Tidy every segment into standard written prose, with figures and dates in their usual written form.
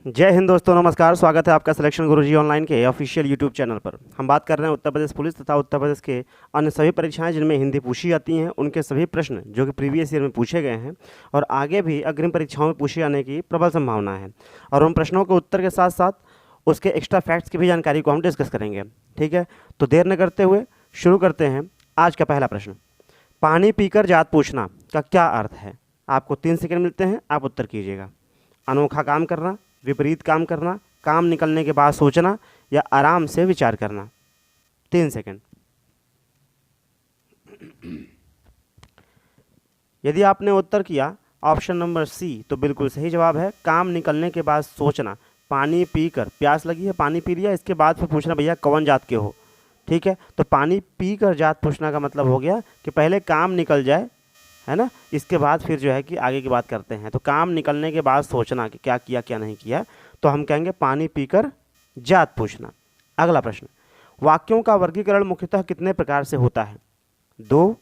जय हिंद दोस्तों, नमस्कार। स्वागत है आपका सिलेक्शन गुरुजी ऑनलाइन के ऑफिशियल यूट्यूब चैनल पर। हम बात कर रहे हैं उत्तर प्रदेश पुलिस तथा उत्तर प्रदेश के अन्य सभी परीक्षाएं जिनमें हिंदी पूछी जाती हैं, उनके सभी प्रश्न जो कि प्रीवियस ईयर में पूछे गए हैं और आगे भी अग्रिम परीक्षाओं में पूछे जाने की प्रबल संभावना है। और उन प्रश्नों के उत्तर के साथ साथ उसके एक्स्ट्रा फैक्ट्स की भी जानकारी को हम डिस्कस करेंगे। ठीक है, तो देर न करते हुए शुरू करते हैं आज का पहला प्रश्न। पानी पीकर जात पूछना का क्या अर्थ है? आपको 3 सेकंड मिलते हैं, आप उत्तर कीजिएगा। अनोखा काम करना, विपरीत काम करना, काम निकलने के बाद सोचना या आराम से विचार करना। 3 सेकंड। यदि आपने उत्तर किया ऑप्शन नंबर सी तो बिल्कुल सही जवाब है। काम निकलने के बाद सोचना, पानी पीकर, प्यास लगी है पानी पी लिया, इसके बाद फिर पूछना भैया कौन जात के हो। ठीक है, तो पानी पीकर जात पूछना का मतलब हो गया कि पहले काम निकल जाए, है ना, इसके बाद फिर जो है कि आगे की बात करते हैं। तो काम निकलने के बाद सोचना कि क्या किया क्या नहीं किया, तो हम कहेंगे पानी पीकर जात पूछना। अगला प्रश्न, वाक्यों का वर्गीकरण मुख्यतः कितने प्रकार से होता है? 2,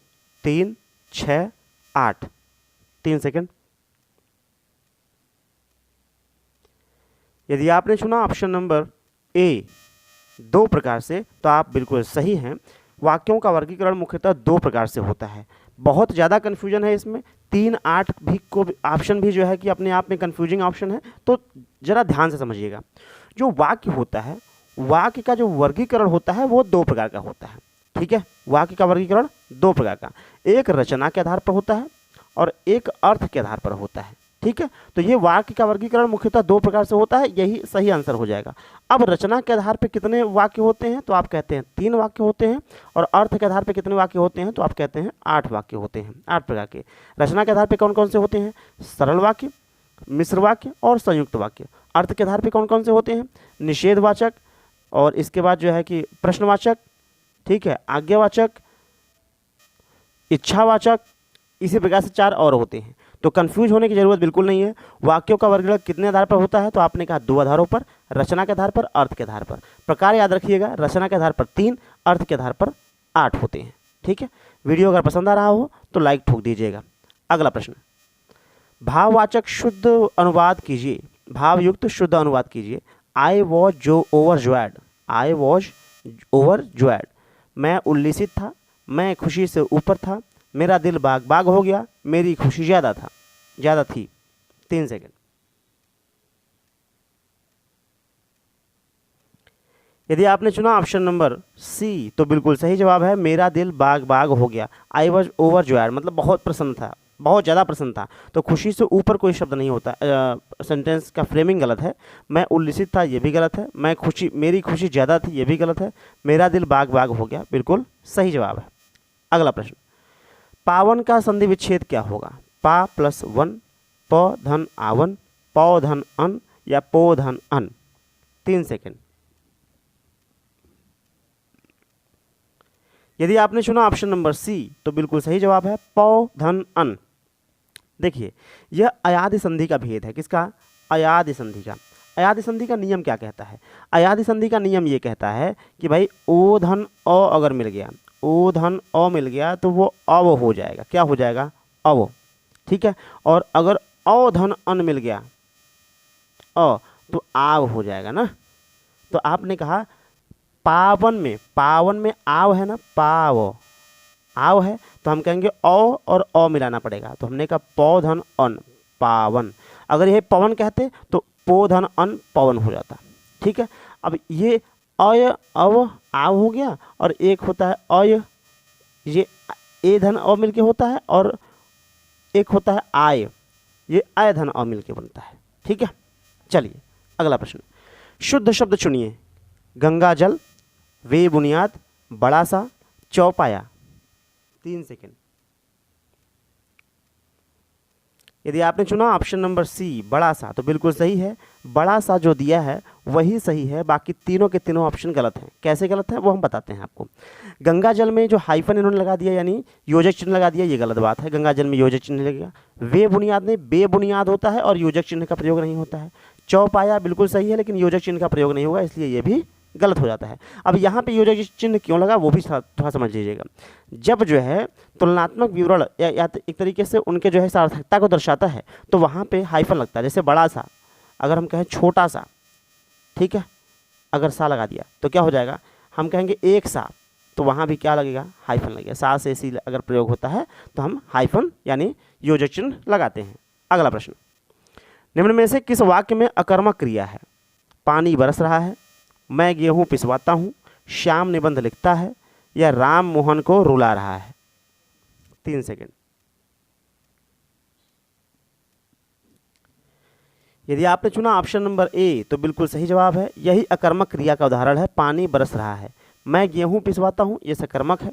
3, 6, 8। 3 सेकंड। यदि आपने चुना ऑप्शन नंबर ए 2 प्रकार से तो आप बिल्कुल सही हैं। वाक्यों का वर्गीकरण मुख्यतः 2 प्रकार से होता है। बहुत ज़्यादा कन्फ्यूजन है इसमें। 3, 8 भी को ऑप्शन भी जो है कि अपने आप में कन्फ्यूजिंग ऑप्शन है, तो ज़रा ध्यान से समझिएगा। जो वाक्य होता है, वाक्य का जो वर्गीकरण होता है वो 2 प्रकार का होता है। ठीक है, वाक्य का वर्गीकरण 2 प्रकार का, एक रचना के आधार पर होता है और एक अर्थ के आधार पर होता है। ठीक है, तो ये वाक्य का वर्गीकरण मुख्यतः 2 प्रकार से होता है, यही सही आंसर हो जाएगा। अब रचना के आधार पर कितने वाक्य होते हैं तो आप कहते हैं 3 वाक्य होते हैं, और अर्थ के आधार पर कितने वाक्य होते हैं तो आप कहते हैं 8 वाक्य होते हैं। 8 प्रकार के। रचना के आधार पर कौन कौन से होते हैं? सरल वाक्य, मिश्र वाक्य और संयुक्त वाक्य। अर्थ के आधार पर कौन कौन से होते हैं? निषेधवाचक, और इसके बाद जो है कि प्रश्नवाचक, ठीक है, आज्ञावाचक, इच्छावाचक, इसी प्रकार से 4 और होते हैं। तो कंफ्यूज होने की जरूरत बिल्कुल नहीं है। वाक्यों का वर्गीकरण कितने आधार पर होता है तो आपने कहा 2 आधारों पर, रचना के आधार पर, अर्थ के आधार पर। प्रकार याद रखिएगा, रचना के आधार पर 3, अर्थ के आधार पर 8 होते हैं। ठीक है, वीडियो अगर पसंद आ रहा हो तो लाइक ठोक दीजिएगा। अगला प्रश्न, भाववाचक शुद्ध अनुवाद कीजिए, भावयुक्त शुद्ध अनुवाद कीजिए। आई वॉज जो ओवरजॉयड, आई वॉज ओवरजॉयड। मैं उल्लसित था, मैं खुशी से ऊपर था, मेरा दिल बाग बाग हो गया, मेरी खुशी ज़्यादा थी। 3 सेकंड। यदि आपने चुना ऑप्शन नंबर सी तो बिल्कुल सही जवाब है, मेरा दिल बाग बाग हो गया। आई वॉज ओवरजॉयड मतलब बहुत प्रसन्न था, बहुत ज़्यादा प्रसन्न था। तो खुशी से ऊपर कोई शब्द नहीं होता, सेंटेंस का फ्रेमिंग गलत है। मैं उल्लसित था, ये भी गलत है। मेरी खुशी ज़्यादा थी, ये भी गलत है। मेरा दिल बाग बाग हो गया, बिल्कुल सही जवाब है। अगला प्रश्न, पावन का संधि विच्छेद क्या होगा? पा प्लस 1, प धन आवन, पौ धन अन या पो धन अन। 3 सेकंड। यदि आपने चुना ऑप्शन नंबर सी तो बिल्कुल सही जवाब है, पौ धन अन। देखिए, यह अयादि संधि का भेद है। किसका? अयादि संधि का। अयादि संधि का नियम क्या कहता है? अयादि संधि का नियम ये कहता है कि भाई ओ धन अ अगर मिल गया, ओ धन अ मिल गया तो वो अव हो जाएगा। क्या हो जाएगा? अव। ठीक है, और अगर अ धन अन मिल गया अ तो आव हो जाएगा ना। तो आपने कहा पावन में आव है ना, पाव आव है, तो हम कहेंगे औ और अ मिलाना पड़ेगा। तो हमने कहा पौ धन अन, पावन। अगर ये पवन कहते तो पो धन अन पवन हो जाता। ठीक है, अब ये अय अव आव हो गया, और एक होता है अय, ये ए धन अ मिलके होता है, और एक होता है आय, ये आय धन अ मिलके बनता है। ठीक है, चलिए अगला प्रश्न, शुद्ध शब्द चुनिए। गंगा जल, वे बुनियाद, बड़ा सा, चौपाया। 3 सेकंड। यदि आपने चुना ऑप्शन नंबर सी बड़ा सा तो बिल्कुल सही है। बड़ा सा जो दिया है वही सही है, बाकी तीनों के तीनों ऑप्शन गलत हैं। कैसे गलत है वो हम बताते हैं आपको। गंगा जल में जो हाइफन इन्होंने लगा दिया यानी योजक चिन्ह लगा दिया, ये गलत बात है। गंगा जल में योजक चिन्ह लगेगा। वे बुनियाद में बेबुनियाद होता है और योजक चिन्ह का प्रयोग नहीं होता है। चौपाया बिल्कुल सही है, लेकिन योजक चिन्ह का प्रयोग नहीं होगा, इसलिए ये भी गलत हो जाता है। अब यहाँ पे योजक चिन्ह क्यों लगा वो भी थोड़ा समझ लीजिएगा। जब जो है तुलनात्मक विवरण या एक तरीके से उनके जो है सार्थकता को दर्शाता है तो वहाँ पे हाइफन लगता है। जैसे बड़ा सा, अगर हम कहें छोटा सा, ठीक है, अगर सा लगा दिया तो क्या हो जाएगा, हम कहेंगे एक सा, तो वहाँ भी क्या लगेगा, हाइफन लगेगा। सा से सी अगर प्रयोग होता है तो हम हाइफन यानी योजक चिन्ह लगाते हैं। अगला प्रश्न, निम्न में से किस वाक्य में अकर्मक क्रिया है? पानी बरस रहा है, मैं गेहूं पिसवाता हूँ, श्याम निबंध लिखता है, या राम मोहन को रुला रहा है। 3 सेकंड। यदि आपने चुना ऑप्शन नंबर ए तो बिल्कुल सही जवाब है। यही अकर्मक क्रिया का उदाहरण है, पानी बरस रहा है। मैं गेहूं पिसवाता हूँ, ये सकर्मक है।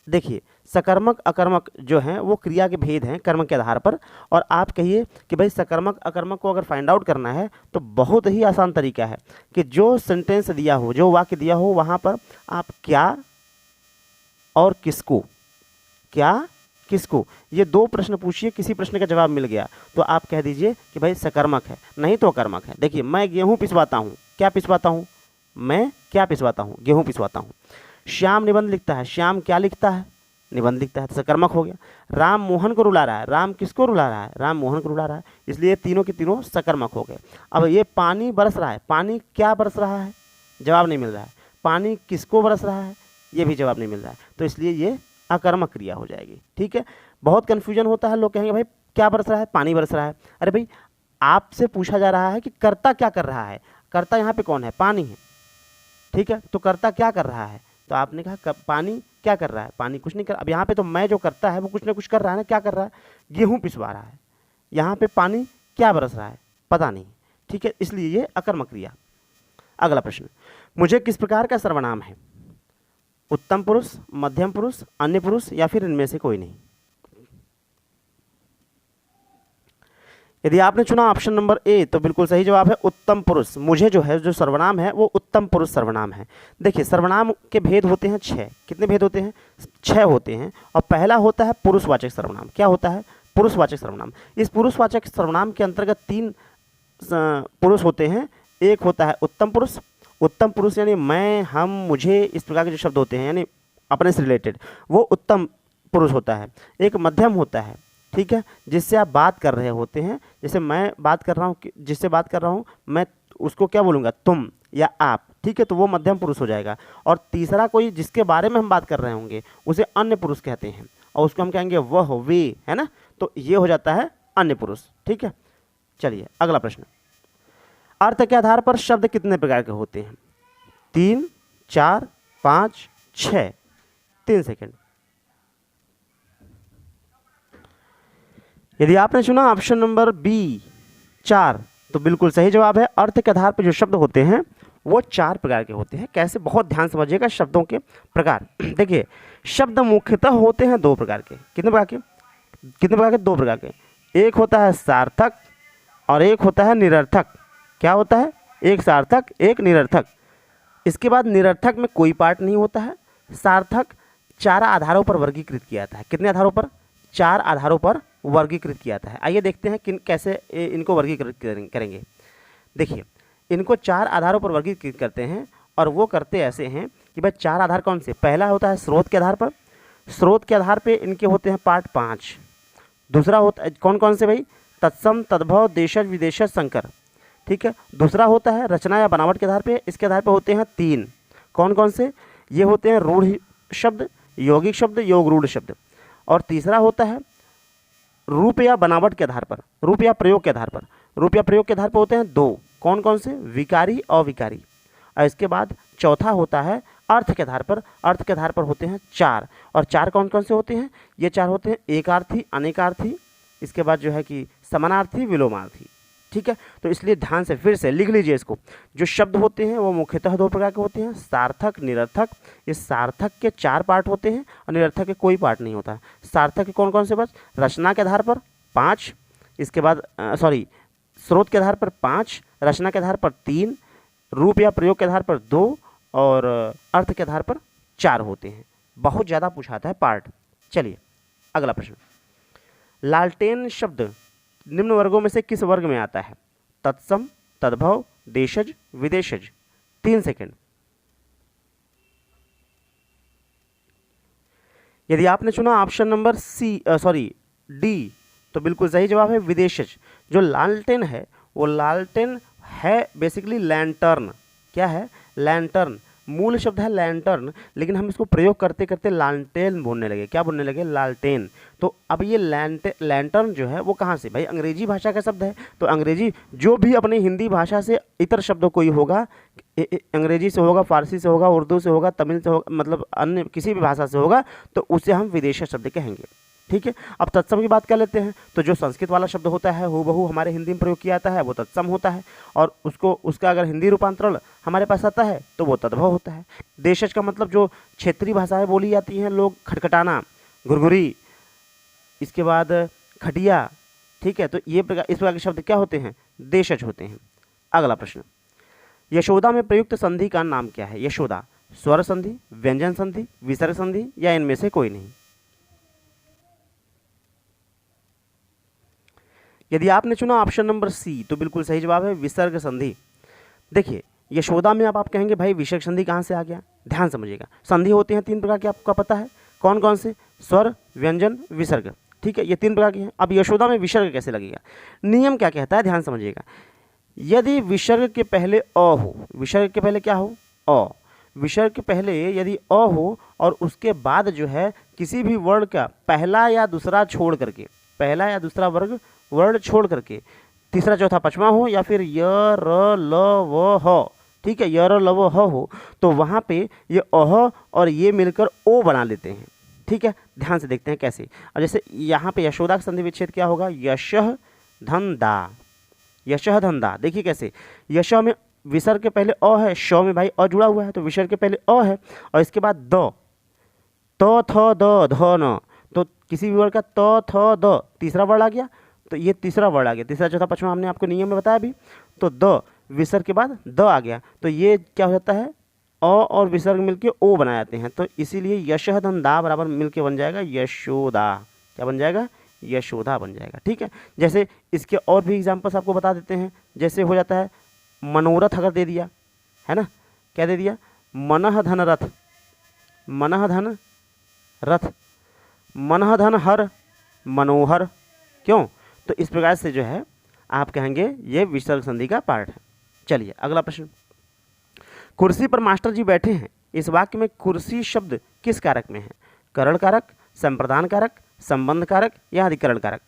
देखिए, सकर्मक अकर्मक जो हैं वो क्रिया के भेद हैं कर्म के आधार पर। और आप कहिए कि भाई सकर्मक अकर्मक को अगर फाइंड आउट करना है तो बहुत ही आसान तरीका है कि जो सेंटेंस दिया हो, जो वाक्य दिया हो, वहाँ पर आप क्या और किसको, क्या किसको, ये 2 प्रश्न पूछिए, किसी प्रश्न का जवाब मिल गया तो आप कह दीजिए कि भाई सकर्मक है, नहीं तो अकर्मक है। देखिए, मैं गेहूं पिसवाता हूँ, क्या पिसवाता हूँ, मैं क्या पिसवाता हूँ, गेहूं पिसवाता हूँ। श्याम निबंध लिखता है, श्याम क्या लिखता है, निबंध लिखता है, तो सकर्मक हो गया। राम मोहन को रुला रहा है, राम किसको रुला रहा है, राम मोहन को रुला रहा है, इसलिए तीनों के तीनों सकर्मक हो गए। अब ये पानी बरस रहा है, पानी क्या बरस रहा है, जवाब नहीं मिल रहा है। पानी किसको बरस रहा है, ये भी जवाब नहीं मिल रहा है, तो इसलिए ये अकर्मक क्रिया हो जाएगी। ठीक है, बहुत कन्फ्यूजन होता है, लोग कहेंगे भाई क्या बरस रहा है, पानी बरस रहा है। अरे भाई, आपसे पूछा जा रहा है कि कर्ता क्या कर रहा है, कर्ता यहाँ पे कौन है, पानी है। ठीक है, तो कर्ता क्या कर रहा है, तो आपने कहा पानी क्या कर रहा है, पानी कुछ नहीं कर। अब यहाँ पे तो मैं जो करता है वो कुछ ना कुछ कर रहा है ना, क्या कर रहा है, गेहूं पिसवा रहा है। यहाँ पे पानी क्या बरस रहा है, पता नहीं। ठीक है, इसलिए ये अकर्मक क्रिया। अगला प्रश्न, मुझे किस प्रकार का सर्वनाम है? उत्तम पुरुष, मध्यम पुरुष, अन्य पुरुष, या फिर इनमें से कोई नहीं। यदि आपने चुना ऑप्शन नंबर ए तो बिल्कुल सही जवाब है उत्तम पुरुष। मुझे जो है, जो सर्वनाम है वो उत्तम पुरुष सर्वनाम है। देखिए, सर्वनाम के भेद होते हैं 6। कितने भेद होते हैं? 6 होते हैं। और पहला होता है पुरुषवाचक सर्वनाम। क्या होता है? पुरुषवाचक सर्वनाम। इस पुरुषवाचक सर्वनाम के अंतर्गत 3 पुरुष होते हैं। एक होता है उत्तम पुरुष। उत्तम पुरुष यानी मैं, हम, मुझे, इस प्रकार के जो शब्द होते हैं यानी अपने से रिलेटेड, वो उत्तम पुरुष होता है। एक मध्यम होता है, ठीक है, जिससे आप बात कर रहे होते हैं। जैसे मैं बात कर रहा हूँ, जिससे बात कर रहा हूँ मैं, उसको क्या बोलूँगा, तुम या आप। ठीक है, तो वो मध्यम पुरुष हो जाएगा। और तीसरा कोई जिसके बारे में हम बात कर रहे होंगे उसे अन्य पुरुष कहते हैं, और उसको हम कहेंगे वह, वे, है ना। तो ये हो जाता है अन्य पुरुष। ठीक है, चलिए अगला प्रश्न, अर्थ के आधार पर शब्द कितने प्रकार के होते हैं? 3, 4, 5, 6। 3 सेकेंड। यदि आपने चुना ऑप्शन नंबर बी 4 तो बिल्कुल सही जवाब है। अर्थ के आधार पर जो शब्द होते हैं वो 4 प्रकार के होते हैं। कैसे? बहुत ध्यान समझिएगा शब्दों के प्रकार। देखिए, शब्द मुख्यतः होते हैं 2 प्रकार के। कितने प्रकार के? 2 प्रकार के। एक होता है सार्थक और एक होता है निरर्थक। क्या होता है? एक सार्थक, एक निरर्थक। इसके बाद निरर्थक में कोई पार्ट नहीं होता है। सार्थक 4 आधारों पर वर्गीकृत किया जाता है। कितने आधारों पर? 4 आधारों पर वर्गीकृत किया जाता है। आइए देखते हैं किन कैसे इनको वर्गीकृत करेंगे। देखिए, इनको 4 आधारों पर वर्गीकृत करते हैं, और वो करते ऐसे हैं कि भाई 4 आधार कौन से? पहला होता है स्रोत के आधार पर। स्रोत के आधार पे इनके होते हैं पार्ट 5। दूसरा होता है कौन कौन से भाई? तत्सम, तद्भव, देशज, विदेशज, संकर। ठीक है। दूसरा होता है रचना या बनावट के आधार पे। इसके आधार पे होते हैं 3। कौन कौन से? ये होते हैं रूढ़ शब्द, यौगिक शब्द, योग रूढ़ शब्द। और तीसरा होता है रूप या बनावट के आधार पर, रूप या प्रयोग के आधार पर। रूप या प्रयोग के आधार पर होते हैं 2। कौन कौन से? विकारी, अविकारी। और इसके बाद चौथा होता है अर्थ के आधार पर। अर्थ के आधार पर होते हैं 4। और 4 कौन कौन से होते हैं? ये 4 होते हैं एकार्थी, अनेकार्थी, इसके बाद जो है कि समानार्थी, विलोमार्थी। ठीक है। तो इसलिए ध्यान से फिर से लिख लीजिए इसको। जो शब्द होते हैं वो मुख्यतः 2 प्रकार के होते हैं, सार्थक, निरर्थक। इस सार्थक के 4 पार्ट होते हैं और निरर्थक के कोई पार्ट नहीं होता। सार्थक के कौन कौन से? बस रचना के आधार पर 5, इसके बाद स्रोत के आधार पर 5, रचना के आधार पर 3, रूप या प्रयोग के आधार पर 2 और अर्थ के आधार पर 4 होते हैं। बहुत ज़्यादा पूछाता है पार्ट। चलिए अगला प्रश्न, लालटेन शब्द निम्न वर्गों में से किस वर्ग में आता है? तत्सम, तद्भव, देशज, विदेशज। 3 सेकेंड। यदि आपने चुना ऑप्शन नंबर डी तो बिल्कुल सही जवाब है विदेशज। जो लालटेन है वो लालटेन है बेसिकली लैंटर्न। क्या है? लैंटर्न। मूल शब्द है लैंटर्न, लेकिन हम इसको प्रयोग करते करते लालटेन बोलने लगे। क्या बोलने लगे? लालटेन। तो अब ये लैंटर्न जो है वो कहाँ से? भाई अंग्रेजी भाषा का शब्द है, तो अंग्रेजी जो भी अपनी हिंदी भाषा से इतर शब्द कोई होगा, अंग्रेजी से होगा, फारसी से होगा, उर्दू से होगा, तमिल से होगा, मतलब अन्य किसी भी भाषा से होगा, तो उसे हम विदेशी शब्द कहेंगे। ठीक है, अब तत्सम की बात कर लेते हैं। तो जो संस्कृत वाला शब्द होता है हूबहू हमारे हिंदी में प्रयोग किया जाता है वो तत्सम होता है, और उसका अगर हिंदी रूपांतरण हमारे पास आता है तो वो तद्भव होता है। देशज का मतलब जो क्षेत्रीय भाषाएं बोली जाती हैं, लोग खटखटाना, घुरघुरी, इसके बाद खटिया, ठीक है, तो इस प्रकार के शब्द क्या होते हैं? देशज होते हैं। अगला प्रश्न, यशोदा में प्रयुक्त संधि का नाम क्या है? यशोदा स्वर संधि, व्यंजन संधि, विसर्ग संधि या इनमें से कोई नहीं? यदि आपने चुना ऑप्शन नंबर सी तो बिल्कुल सही जवाब है विसर्ग संधि। देखिए यशोदा में अब आप कहेंगे भाई विसर्ग संधि कहाँ से आ गया? ध्यान समझिएगा, संधि होते हैं 3 प्रकार के, आपको पता है कौन कौन से? स्वर, व्यंजन, विसर्ग। ठीक है, ये 3 प्रकार के हैं। अब यशोदा में विसर्ग कैसे लगेगा? नियम क्या कहता है? ध्यान समझिएगा, यदि विसर्ग के पहले अ हो, विसर्ग के पहले क्या हो? अ। विसर्ग के पहले यदि अ हो और उसके बाद जो है किसी भी वर्ण का पहला या दूसरा छोड़ करके, पहला या दूसरा वर्ण छोड़ करके तीसरा चौथा पांचवा हो, या फिर य र ल व ह, ठीक है, य र ल व ह हो, तो वहाँ पे ये अह और ये मिलकर ओ बना लेते हैं। ठीक है, ध्यान से देखते हैं कैसे। और जैसे यहाँ पे यशोदा का संधि विच्छेद क्या होगा? यशः धन दा, यशः धन दा। देखिए कैसे, यश में विसर्ग के पहले अ है, श में भाई अ जुड़ा हुआ है, तो विसर्ग के पहले अ है और इसके बाद द, त थ द ध न, तो किसी भी वर्ड का त थ द तीसरा वर्ड आ गया, तो ये तीसरा वर्ड आ गया, तीसरा चौथा पांचवा हमने आपको नियम में बताया अभी। तो द विसर्ग के बाद द आ गया, तो ये क्या हो जाता है? अ और विसर्ग मिलके ओ बना जाते हैं, तो इसीलिए यशः धन दा बराबर मिलके बन जाएगा यशोदा। क्या बन जाएगा? यशोदा बन जाएगा। ठीक है, जैसे इसके और भी एग्जाम्पल्स आपको बता देते हैं। जैसे हो जाता है मनोरथ अगर दे दिया है ना, क्या दे दिया? मनः धन रथ, मनः धन रथ, मनः धन हर मनोहर। क्यों? तो इस प्रकार से जो है आप कहेंगे ये विसर्ग संधि का पार्ट है। चलिए अगला प्रश्न, कुर्सी पर मास्टर जी बैठे हैं, इस वाक्य में कुर्सी शब्द किस कारक में है? करण कारक, संप्रदान कारक, संबंध कारक या अधिकरण कारक?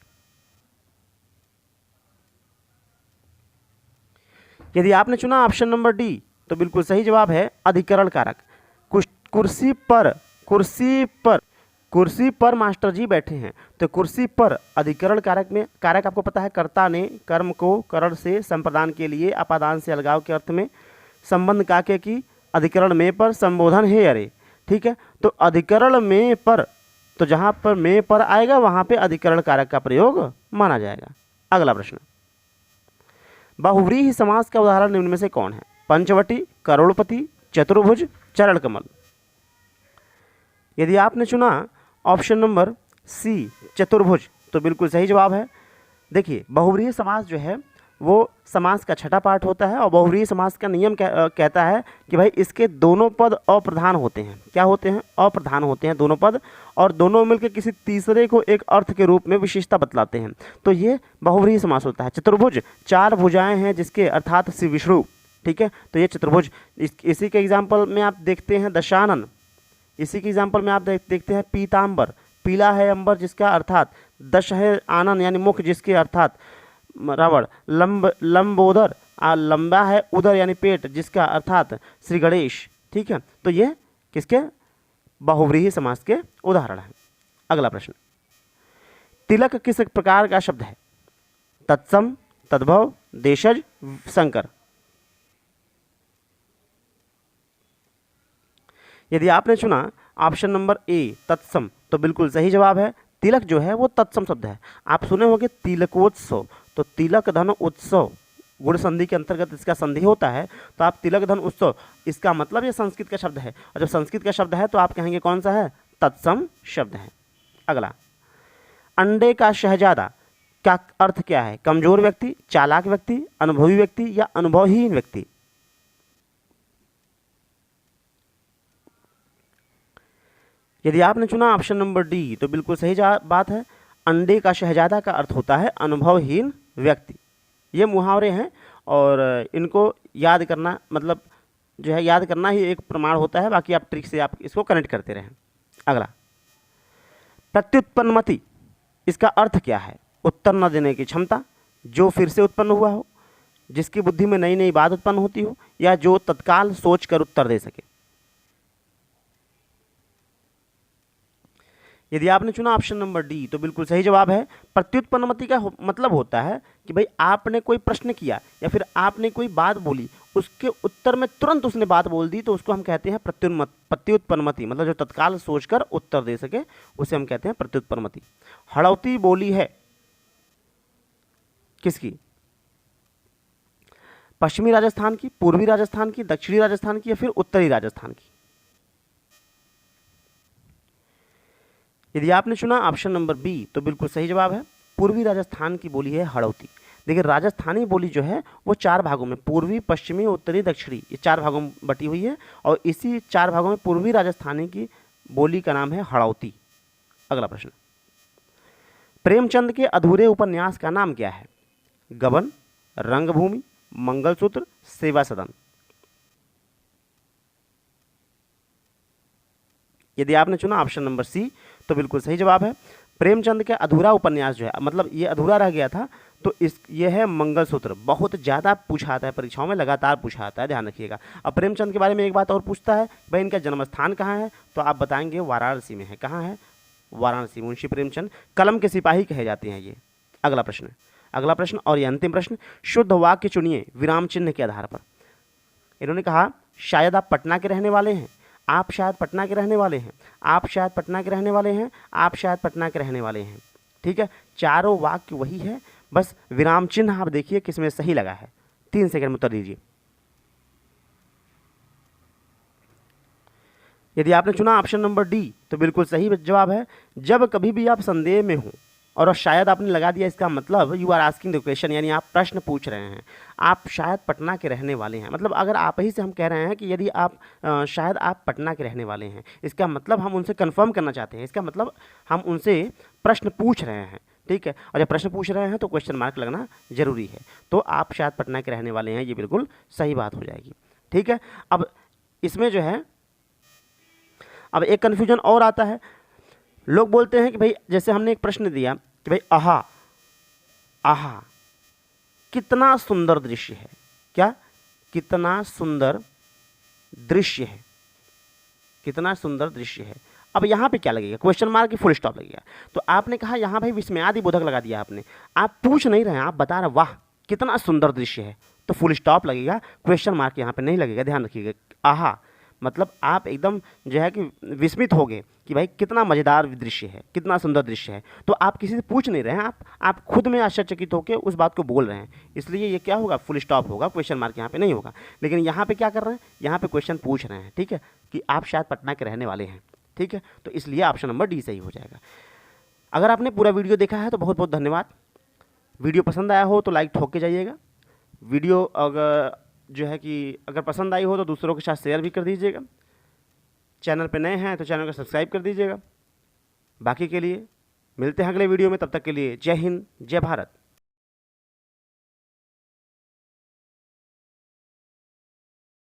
यदि आपने चुना ऑप्शन नंबर डी तो बिल्कुल सही जवाब है अधिकरण कारक। कुर्सी पर मास्टर जी बैठे हैं, तो कुर्सी पर अधिकरण कारक में, कारक आपको पता है कर्ता ने कर्म को करण से, संप्रदान के लिए अपादान से अलगाव के अर्थ में, संबंध काके की, अधिकरण में पर, संबोधन है अरे। ठीक है, तो अधिकरण में पर, तो जहां पर में पर आएगा वहां पे अधिकरण कारक का प्रयोग माना जाएगा। अगला प्रश्न, बहुव्रीहि समास का उदाहरण निम्न में से कौन है? पंचवटी, करोड़पति, चतुर्भुज, चरण कमल। यदि आपने चुना ऑप्शन नंबर सी चतुर्भुज तो बिल्कुल सही जवाब है। देखिए बहुव्रीहि समास जो है वो समास का छठा पार्ट होता है, और बहुव्रीहि समास का नियम कहता है कि भाई इसके दोनों पद अप्रधान होते हैं। क्या होते हैं? अप्रधान होते हैं दोनों पद, और दोनों मिलकर किसी तीसरे को एक अर्थ के रूप में विशेषता बतलाते हैं, तो ये बहुव्रीहि समास होता है। चतुर्भुज 4 भुजाएं हैं जिसके, अर्थात श्री विष्णु। ठीक है, तो ये चतुर्भुज, इसी के एग्जाम्पल में आप देखते हैं दशानन, इसी के एग्जाम्पल में आप देखते हैं पीताम्बर, पीला है अंबर जिसका अर्थात दश है आनन यानी मुख जिसके अर्थात रावण, लंबोदर लंबा है उदर यानी पेट जिसका अर्थात श्री गणेश। ठीक है, तो ये किसके? बहुव्रीहि समास के उदाहरण हैं। अगला प्रश्न, तिलक किस प्रकार का शब्द है? तत्सम, तद्भव, देशज, संकर। यदि आपने चुना ऑप्शन नंबर ए तत्सम तो बिल्कुल सही जवाब है। तिलक जो है वो तत्सम शब्द है। आप सुने होंगे तिलकोत्सव, तो तिलक धन उत्सव गुण संधि के अंतर्गत इसका संधि होता है, तो आप तिलक धन उत्सव, इसका मतलब ये संस्कृत का शब्द है, और जब संस्कृत का शब्द है तो आप कहेंगे कौन सा है? तत्सम शब्द है। अगला, अंडे का शहजादा का अर्थ क्या है? कमजोर व्यक्ति, चालाक व्यक्ति, अनुभवी व्यक्ति या अनुभवहीन व्यक्ति? यदि आपने चुना ऑप्शन नंबर डी तो बिल्कुल सही बात है। अंडे का शहजादा का अर्थ होता है अनुभवहीन व्यक्ति। ये मुहावरे हैं और इनको याद करना मतलब जो है याद करना ही एक प्रमाण होता है, बाकी आप ट्रिक से आप इसको कनेक्ट करते रहें। अगला, प्रत्युत्पन्नमति, इसका अर्थ क्या है? उत्तर न देने की क्षमता, जो फिर से उत्पन्न हुआ हो, जिसकी बुद्धि में नई नई बात उत्पन्न होती हो, या जो तत्काल सोच कर उत्तर दे सके। यदि आपने चुना ऑप्शन नंबर डी तो बिल्कुल सही जवाब है। प्रत्युत्पन्नमति का मतलब होता है कि भाई आपने कोई प्रश्न किया या फिर आपने कोई बात बोली, उसके उत्तर में तुरंत उसने बात बोल दी, तो उसको हम कहते हैं प्रत्युत्पन्नमति, मतलब जो तत्काल सोचकर उत्तर दे सके उसे हम कहते हैं प्रत्युत्पन्नमति। हड़ौती बोली है किसकी? पश्चिमी राजस्थान की, पूर्वी राजस्थान की, दक्षिणी राजस्थान की, या फिर उत्तरी राजस्थान की? यदि आपने चुना ऑप्शन नंबर बी तो बिल्कुल सही जवाब है। पूर्वी राजस्थान की बोली है हड़ौती। देखिए राजस्थानी बोली जो है वो 4 भागों में, पूर्वी, पश्चिमी, उत्तरी, दक्षिणी, ये 4 भागों में बटी हुई है और इसी 4 भागों में पूर्वी राजस्थानी की बोली का नाम है हड़ौती। अगला प्रश्न, प्रेमचंद के अधूरे उपन्यास का नाम क्या है? गबन, रंगभूमि, मंगलसूत्र, सेवा सदन। यदि आपने चुना ऑप्शन नंबर सी तो बिल्कुल सही जवाब है। प्रेमचंद का अधूरा उपन्यास जो है, मतलब ये अधूरा रह गया था, तो ये है मंगलसूत्र। बहुत ज़्यादा पूछा आता है परीक्षाओं में, लगातार पूछा आता है, ध्यान रखिएगा। अब प्रेमचंद के बारे में एक बात और पूछता है, भाई इनका जन्म स्थान कहाँ है? तो आप बताएंगे वाराणसी में है। कहाँ है? वाराणसी। मुंशी प्रेमचंद कलम के सिपाही कहे जाते हैं ये। अगला प्रश्न और ये अंतिम प्रश्न, शुद्ध वाक्य चुनिए विराम चिन्ह के आधार पर। इन्होंने कहा शायद आप पटना के रहने वाले हैं, आप शायद पटना के रहने वाले हैं, आप शायद पटना के रहने वाले हैं, आप शायद पटना के रहने वाले हैं। ठीक है, चारों वाक्य वही है, बस विराम चिन्ह आप देखिए किसमें सही लगा है। 3 सेकंड में उत्तर दीजिए। यदि आपने चुना ऑप्शन नंबर डी तो बिल्कुल सही जवाब है। जब कभी भी आप संदेह में हो और शायद आपने लगा दिया, इसका मतलब you are asking the question, यानी आप प्रश्न पूछ रहे हैं, आप शायद पटना के रहने वाले हैं। मतलब अगर आप ही से हम कह रहे हैं कि यदि आप शायद आप पटना के रहने वाले हैं, इसका मतलब हम उनसे कंफर्म करना चाहते हैं, इसका मतलब हम उनसे प्रश्न पूछ रहे हैं। ठीक है, और जब प्रश्न पूछ रहे हैं तो क्वेश्चन मार्क लगना जरूरी है। तो आप शायद पटना के रहने वाले हैं, ये बिल्कुल सही बात हो जाएगी। ठीक है, अब इसमें जो है अब एक कन्फ्यूजन और आता है। लोग बोलते हैं कि भाई जैसे हमने एक प्रश्न दिया कि भाई आहा आहा कितना सुंदर दृश्य है, क्या? कितना सुंदर दृश्य है, कितना सुंदर दृश्य है। अब यहाँ पे क्या लगेगा? क्वेश्चन मार्क की फुल स्टॉप लगेगा। तो आपने कहा यहाँ भाई विस्मयादि बोधक लगा दिया आपने, आप पूछ नहीं रहे हैं, आप बता रहे वाह कितना सुंदर दृश्य है, तो फुल स्टॉप लगेगा, क्वेश्चन मार्क यहाँ पे नहीं लगेगा। ध्यान रखिएगा, आहा मतलब आप एकदम जो है कि विस्मित हो गए कि भाई कितना मज़ेदार दृश्य है, कितना सुंदर दृश्य है। तो आप किसी से पूछ नहीं रहे हैं, आप खुद में आश्चर्यचकित होकर उस बात को बोल रहे हैं, इसलिए ये क्या होगा? फुल स्टॉप होगा, क्वेश्चन मार्क यहाँ पे नहीं होगा। लेकिन यहाँ पे क्या कर रहे हैं? यहाँ पे क्वेश्चन पूछ रहे हैं, ठीक है, कि आप शायद पटना के रहने वाले हैं। ठीक है, तो इसलिए ऑप्शन नंबर डी सही हो जाएगा। अगर आपने पूरा वीडियो देखा है तो बहुत बहुत धन्यवाद। वीडियो पसंद आया हो तो लाइक ठोक के जाइएगा। वीडियो अगर जो है कि अगर पसंद आई हो तो दूसरों के साथ शेयर भी कर दीजिएगा। चैनल पे नए हैं तो चैनल को सब्सक्राइब कर दीजिएगा। बाकी के लिए मिलते हैं अगले वीडियो में, तब तक के लिए जय हिंद, जय भारत।